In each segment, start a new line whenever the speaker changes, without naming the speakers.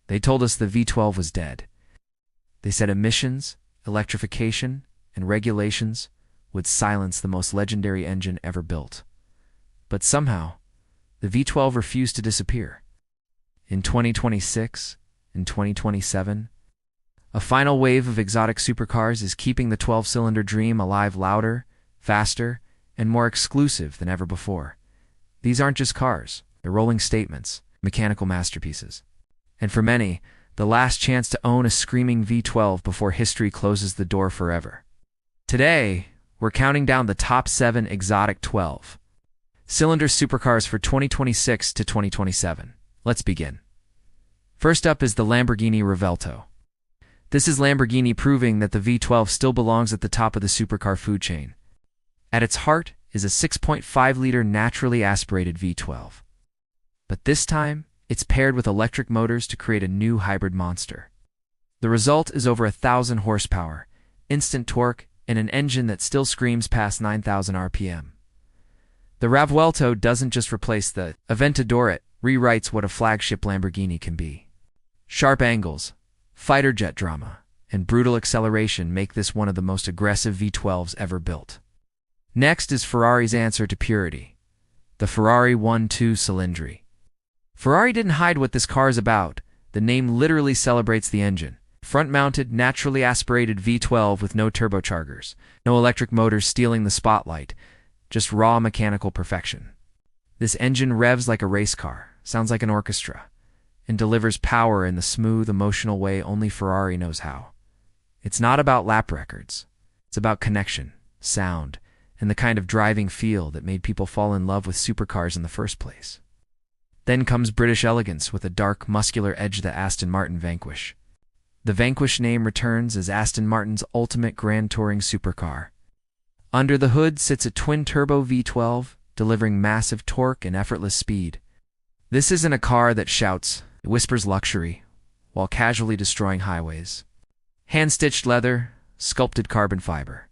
They told us the V12 was dead. They said emissions, electrification, and regulations would silence the most legendary engine ever built. But somehow, the V12 refused to disappear. In 2026, in 2027, a final wave of exotic supercars is keeping the 12-cylinder dream alive, louder, faster, and more exclusive than ever before. These aren't just cars, they're rolling statements, mechanical masterpieces. And for many, the last chance to own a screaming V12 before history closes the door forever. Today, we're counting down the top 7 exotic 12-cylinder supercars for 2026 to 2027. Let's begin. First up is the Lamborghini Revuelto. This is Lamborghini proving that the V12 still belongs at the top of the supercar food chain. At its heart is a 6.5-liter naturally aspirated V12. But this time, it's paired with electric motors to create a new hybrid monster. The result is over 1,000 horsepower, instant torque, and an engine that still screams past 9,000 RPM. The Revuelto doesn't just replace the Aventador, it rewrites what a flagship Lamborghini can be. Sharp angles, fighter jet drama, and brutal acceleration make this one of the most aggressive V12s ever built. Next is Ferrari's answer to purity, the Ferrari 1.2 Cilindri. Ferrari didn't hide what this car is about. The name literally celebrates the engine. Front-mounted, naturally aspirated V12 with no turbochargers, no electric motors stealing the spotlight, just raw mechanical perfection. This engine revs like a race car, sounds like an orchestra, and delivers power in the smooth, emotional way only Ferrari knows how. It's not about lap records. It's about connection, sound, and the kind of driving feel that made people fall in love with supercars in the first place. Then comes British elegance with a dark, muscular edge, the Aston Martin Vanquish. The Vanquish name returns as Aston Martin's ultimate grand touring supercar. Under the hood sits a twin-turbo V12, delivering massive torque and effortless speed. This isn't a car that shouts, it whispers luxury, while casually destroying highways. Hand-stitched leather, sculpted carbon fiber,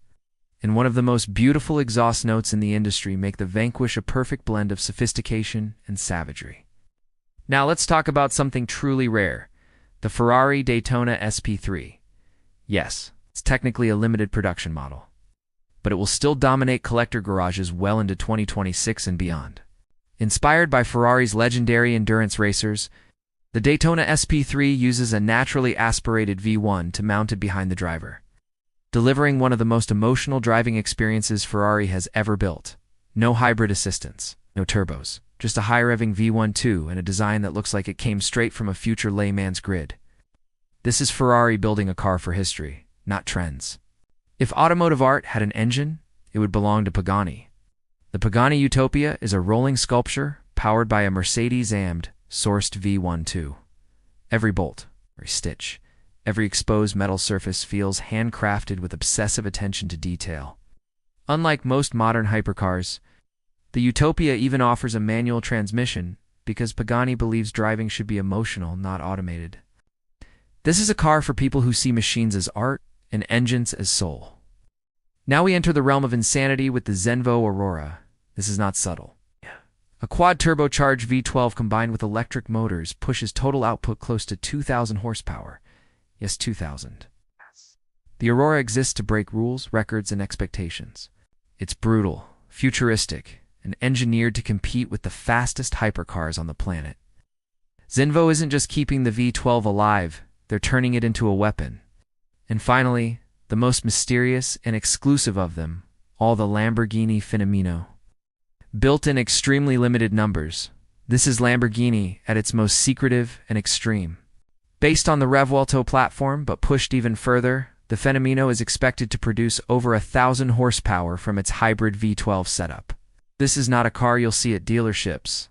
and one of the most beautiful exhaust notes in the industry make the Vanquish a perfect blend of sophistication and savagery. Now let's talk about something truly rare, the Ferrari Daytona SP3. Yes, it's technically a limited production model, but it will still dominate collector garages well into 2026 and beyond. Inspired by Ferrari's legendary endurance racers, the Daytona SP3 uses a naturally aspirated V1 to mount it behind the driver, delivering one of the most emotional driving experiences Ferrari has ever built. No hybrid assistance, no turbos, just a high-revving V12 and a design that looks like it came straight from a future layman's grid. This is Ferrari building a car for history, not trends. If automotive art had an engine, it would belong to Pagani. The Pagani Utopia is a rolling sculpture powered by a Mercedes-AMG sourced V12. Every bolt, every stitch, every exposed metal surface feels handcrafted with obsessive attention to detail. Unlike most modern hypercars, the Utopia even offers a manual transmission because Pagani believes driving should be emotional, not automated. This is a car for people who see machines as art and engines as soul. Now we enter the realm of insanity with the Zenvo Aurora. This is not subtle. A quad-turbocharged V12 combined with electric motors pushes total output close to 2,000 horsepower. Yes, 2,000. The Aurora exists to break rules, records, and expectations. It's brutal, futuristic, and engineered to compete with the fastest hypercars on the planet. Zenvo isn't just keeping the V12 alive, they're turning it into a weapon. And finally, the most mysterious and exclusive of them, all the Lamborghini Fenomeno. Built in extremely limited numbers, this is Lamborghini at its most secretive and extreme. Based on the Revuelto platform, but pushed even further, the Fenomeno is expected to produce over 1,000 horsepower from its hybrid V12 setup. This is not a car you'll see at dealerships.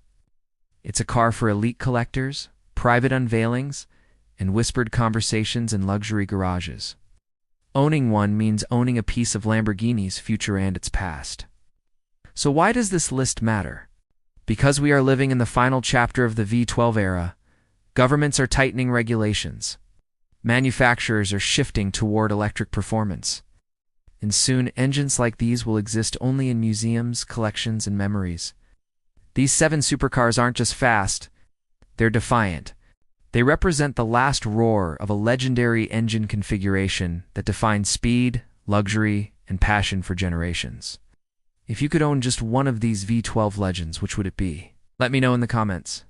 It's a car for elite collectors, private unveilings, and whispered conversations in luxury garages. Owning one means owning a piece of Lamborghini's future and its past. So why does this list matter? Because we are living in the final chapter of the V12 era. Governments are tightening regulations. Manufacturers are shifting toward electric performance. And soon, engines like these will exist only in museums, collections, and memories. These 7 supercars aren't just fast, they're defiant. They represent the last roar of a legendary engine configuration that defined speed, luxury, and passion for generations. If you could own just one of these V12 legends, which would it be? Let me know in the comments.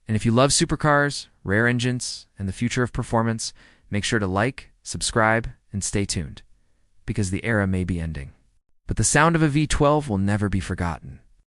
And if you love supercars, rare engines, and the future of performance, make sure to like, subscribe, and stay tuned, because the era may be ending. But the sound of a V12 will never be forgotten.